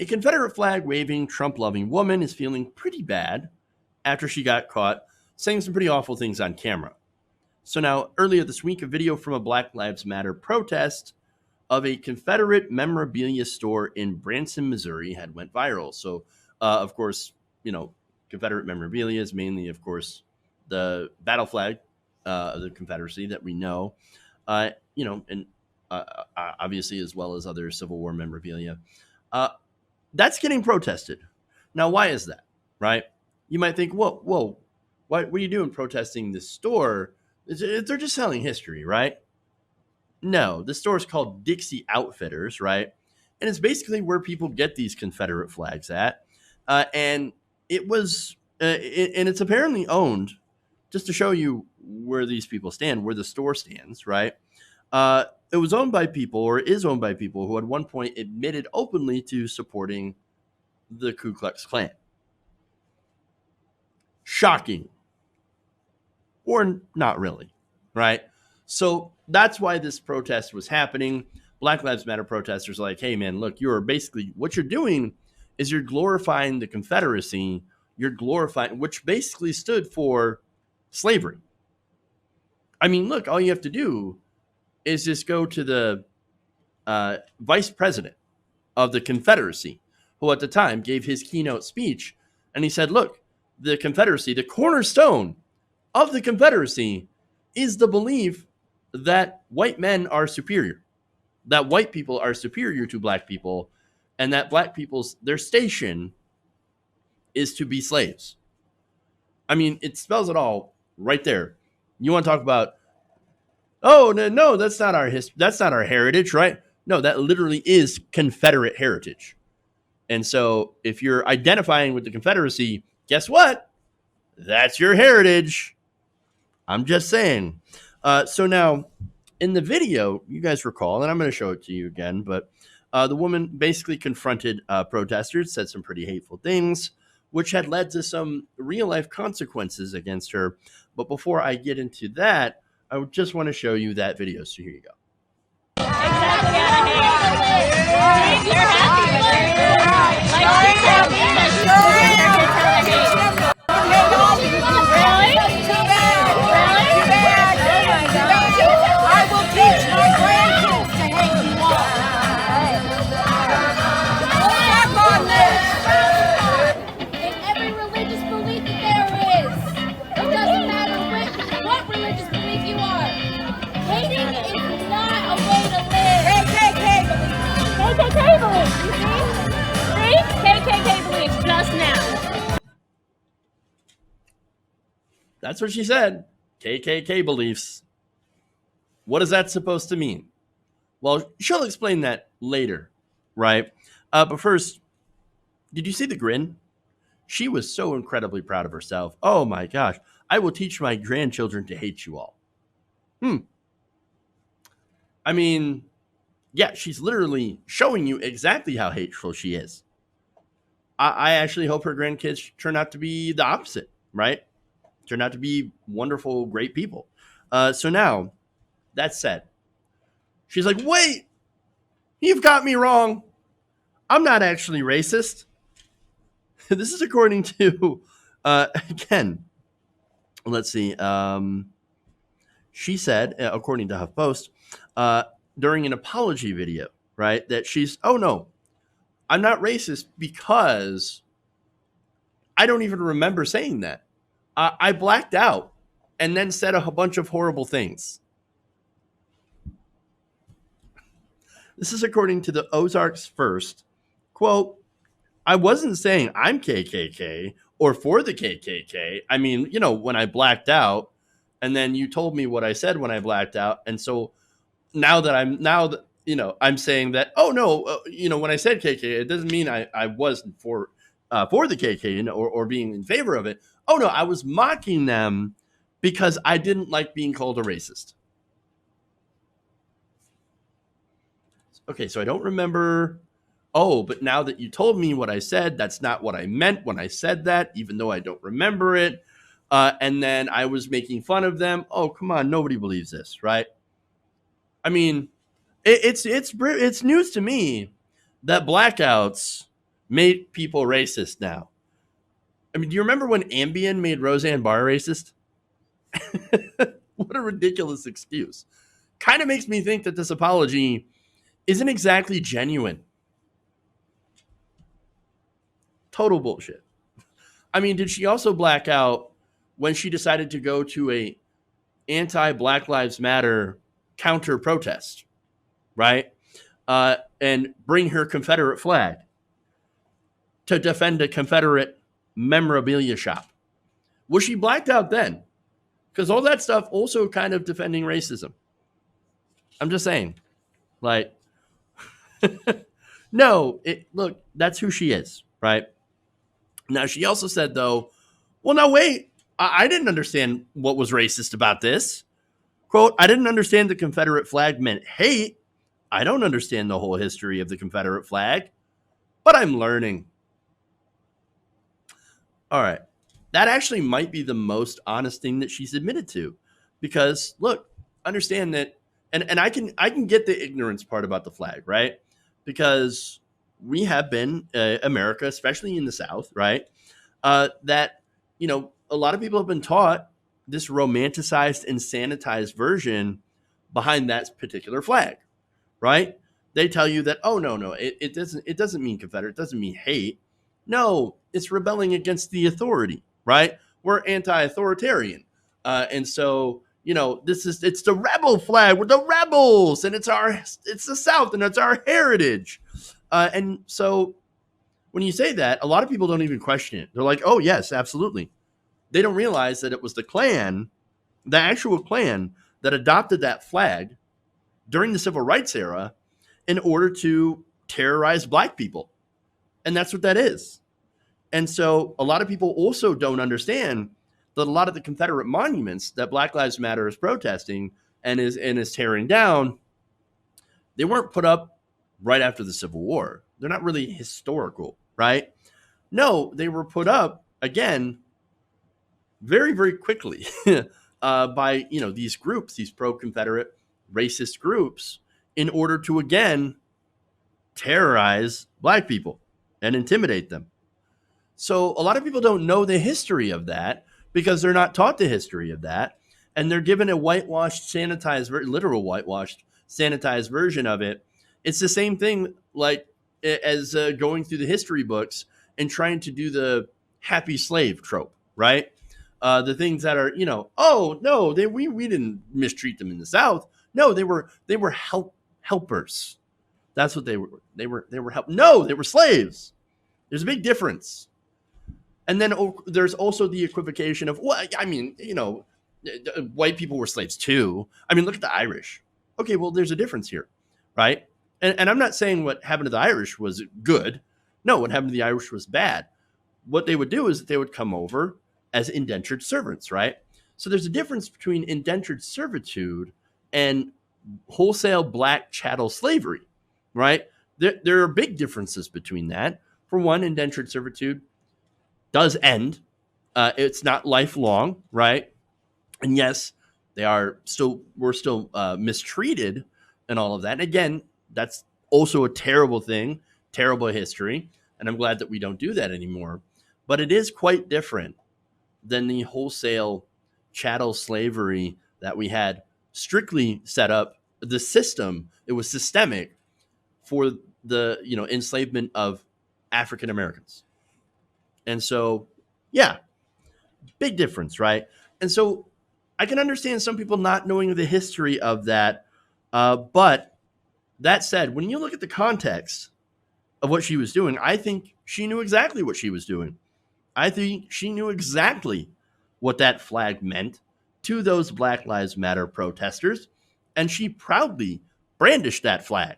A Confederate flag waving, Trump loving woman is feeling pretty bad after she got caught saying some pretty awful things on camera. So now, earlier this week, a video from a Black Lives Matter protest of a Confederate memorabilia store in Branson, Missouri had went viral. So, of course, Confederate memorabilia is mainly, of course, the battle flag of the Confederacy that we know, and obviously as well as other Civil War memorabilia. That's getting protested. Now, why is that, right? You might think, whoa, what are you doing protesting this store? They're just selling history, right? No, the store is called Dixie Outfitters, right? And it's basically where people get these Confederate flags at. And it was, and it's apparently owned, just to show you where these people stand, where the store stands, right? It was owned by people, or is owned by people, who at one point admitted openly to supporting the Ku Klux Klan. Shocking. Or not really, right? So that's why this protest was happening. Black Lives Matter protesters are like, hey, man, look, what you're doing is you're glorifying the Confederacy. You're glorifying, which basically stood for slavery. I mean, look, all you have to do is just go to the vice president of the Confederacy, who at the time gave his keynote speech. And he said, look, the Confederacy, the cornerstone of the Confederacy is the belief that white men are superior, that white people are superior to black people, and that black people's, their station is to be slaves. I mean, it spells it all right there. You want to talk about, oh, no, that's not our history. That's not our heritage, right? No, that literally is Confederate heritage. And so if you're identifying with the Confederacy, guess what? That's your heritage. I'm just saying. So now, in the video, you guys recall, and I'm going to show it to you again, but the woman basically confronted protesters, said some pretty hateful things, which had led to some real-life consequences against her. But before I get into that, I just want to show you that video. So here you go. Exactly. They're happy with it. Like, she's happy that she's doing their kids how to hate. Really? I will teach my grandkids to hate you all. Check on this. In every religious belief that there is, it doesn't matter what religious belief you are. Hating is not a way to live. KKK belief. KKK beliefs, you see? See? KKK beliefs just now. That's what she said. KKK beliefs. What is that supposed to mean? Well, she'll explain that later, right? But first, did you see the grin? She was so incredibly proud of herself. Oh my gosh. I will teach my grandchildren to hate you all. I mean, yeah, she's literally showing you exactly how hateful she is. I actually hope her grandkids turn out to be the opposite, right? Turn out to be wonderful, great people. So now, that said, she's like, wait, you've got me wrong. I'm not actually racist. This is according to, again, let's see. She said, according to HuffPost, during an apology video, right, that she's, oh no, I'm not racist because I don't even remember saying that. I blacked out and then said a bunch of horrible things. This is according to the Ozarks First. Quote, I wasn't saying I'm KKK or for the KKK. I mean, when I blacked out and then you told me what I said when I blacked out. And so now that I'm saying that, oh no, when I said KKK, it doesn't mean I wasn't for the KKK or being in favor of it. Oh no, I was mocking them because I didn't like being called a racist. Okay, so I don't remember. Oh, but now that you told me what I said, that's not what I meant when I said that, even though I don't remember it. And then I was making fun of them. Oh, come on, nobody believes this, right? I mean, it's news to me that blackouts made people racist now. I mean, do you remember when Ambien made Roseanne Barr racist? What a ridiculous excuse. Kind of makes me think that this apology isn't exactly genuine. Total bullshit. I mean, did she also black out when she decided to go to a anti-Black Lives Matter counter protest, right? And bring her Confederate flag to defend a Confederate memorabilia shop? Was she blacked out then? Because all that stuff also kind of defending racism. I'm just saying, like, no, look, that's who she is, right? Now, she also said, though, well, now wait, I didn't understand what was racist about this. Quote, I didn't understand the Confederate flag meant hate. I don't understand the whole history of the Confederate flag, but I'm learning. All right. That actually might be the most honest thing that she's admitted to, because look, understand that, and I can get the ignorance part about the flag, right? Because we have been America, especially in the South, right? That, you know, a lot of people have been taught this romanticized and sanitized version behind that particular flag, right? They tell you that, oh no, it doesn't mean Confederate, it doesn't mean hate. No, it's rebelling against the authority, right? We're anti-authoritarian, and so, you know, it's the rebel flag. We're the rebels, and it's the South, and it's our heritage. And so when you say that, a lot of people don't even question it. They're like, oh yes, absolutely. They don't realize that it was the Klan, the actual Klan, that adopted that flag during the Civil Rights era in order to terrorize Black people. And that's what that is. And so a lot of people also don't understand that a lot of the Confederate monuments that Black Lives Matter is protesting and is tearing down, they weren't put up right after the Civil War. They're not really historical, right? No, they were put up, again, very, very quickly by, you know, these groups, these pro-Confederate racist groups, in order to, again, terrorize Black people and intimidate them. So a lot of people don't know the history of that because they're not taught the history of that. And they're given a whitewashed, sanitized, literal whitewashed, sanitized version of it. It's the same thing like as going through the history books and trying to do the happy slave trope, right? The things that are, you know, oh no, we didn't mistreat them in the South. No, they were helpers. That's what they were. They were help. No, they were slaves. There's a big difference. And then there's also the equivocation of, well, I mean, you know, white people were slaves too. I mean, look at the Irish. Okay, well, there's a difference here, right? And I'm not saying what happened to the Irish was good. No, what happened to the Irish was bad. What they would do is they would come over as indentured servants, right? So there's a difference between indentured servitude and wholesale Black chattel slavery, right? There are big differences between that. For one, indentured servitude does end. It's not lifelong, right? And yes, we're still mistreated and all of that. And again, that's also a terrible thing, terrible history. And I'm glad that we don't do that anymore. But it is quite different than the wholesale chattel slavery that we had strictly set up. The system, it was systemic for the, you know, enslavement of African Americans. And so, yeah, big difference, right? And so I can understand some people not knowing the history of that. But that said, when you look at the context of what she was doing, I think she knew exactly what she was doing. I think she knew exactly what that flag meant to those Black Lives Matter protesters. And she proudly brandished that flag.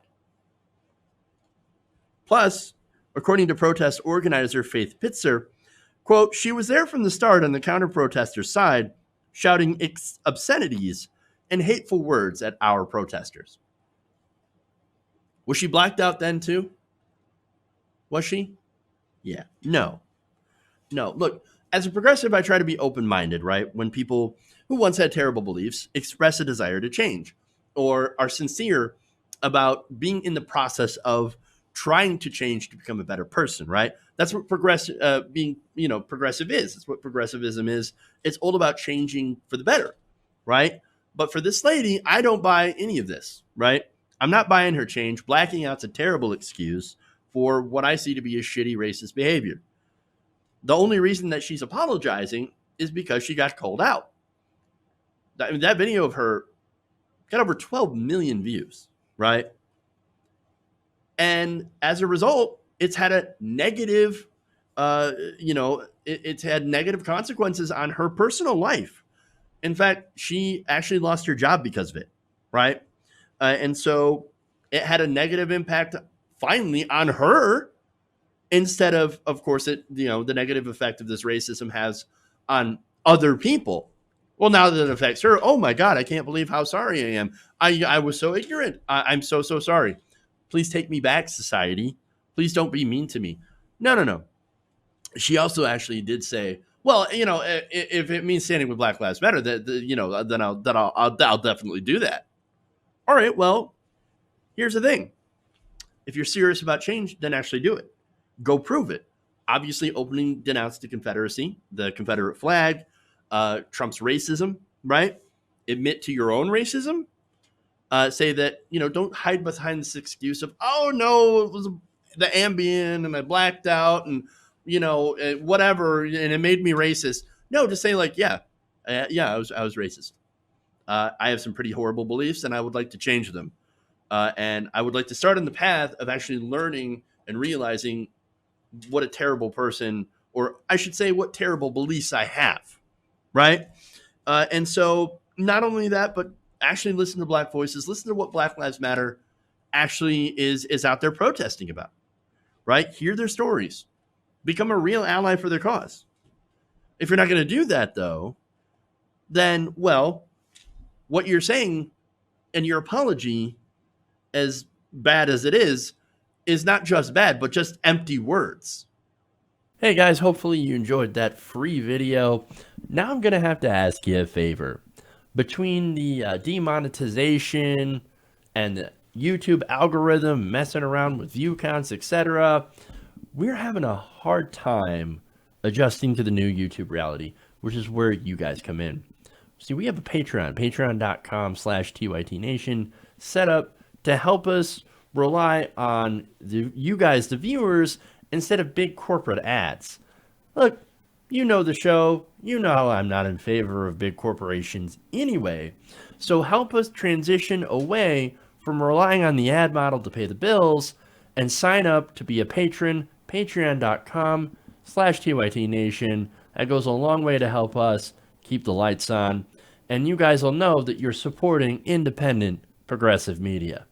Plus, according to protest organizer Faith Pitzer, quote, she was there from the start on the counter-protesters' side, shouting obscenities and hateful words at our protesters. Was she blacked out then too? Was she? Yeah. No. Look, as a progressive, I try to be open-minded, right? When people who once had terrible beliefs express a desire to change or are sincere about being in the process of trying to change to become a better person, right? That's what progressive progressive is. That's what progressivism is. It's all about changing for the better, right? But for this lady, I don't buy any of this, right? I'm not buying her change. Blacking out's a terrible excuse for what I see to be a shitty racist behavior. The only reason that she's apologizing is because she got called out. That video of her got over 12 million views, right? And as a result, it's had a negative, it's had negative consequences on her personal life. In fact, she actually lost her job because of it, right? And so it had a negative impact finally on her instead of course, the negative effect of this racism has on other people. Well, now that it affects her, oh my God, I can't believe how sorry I am. I was so ignorant. I'm so sorry. Please take me back, society. Please don't be mean to me. No. She also actually did say, well, if it means standing with Black Lives Matter, then I'll definitely do that. All right, well, here's the thing. If you're serious about change, then actually do it. Go prove it. Obviously, openly denounce the Confederacy, the Confederate flag, Trump's racism, right? Admit to your own racism. Say that, don't hide behind this excuse of, oh, no, it was the Ambien and I blacked out and, whatever, and it made me racist. No, just say like, I was racist. I have some pretty horrible beliefs and I would like to change them. And I would like to start on the path of actually learning and realizing what a terrible person, or I should say what terrible beliefs I have, right? And so not only that, but actually listen to Black voices, listen to what Black Lives Matter actually is out there protesting about, right? Hear their stories. Become a real ally for their cause. If you're not going to do that, though, then, well, what you're saying and your apology, as bad as it is not just bad, but just empty words. Hey guys, hopefully you enjoyed that free video. Now I'm going to have to ask you a favor. Between the demonetization and the YouTube algorithm messing around with view counts, etc., we're having a hard time adjusting to the new YouTube reality, which is where you guys come in. See, we have a patreon.com/TYTNation set up to help us rely on you guys, the viewers, instead of big corporate ads. Look, you know the show. You know I'm not in favor of big corporations anyway. So help us transition away from relying on the ad model to pay the bills and sign up to be a patron, patreon.com/TYTNation. That goes a long way to help us keep the lights on. And you guys will know that you're supporting independent progressive media.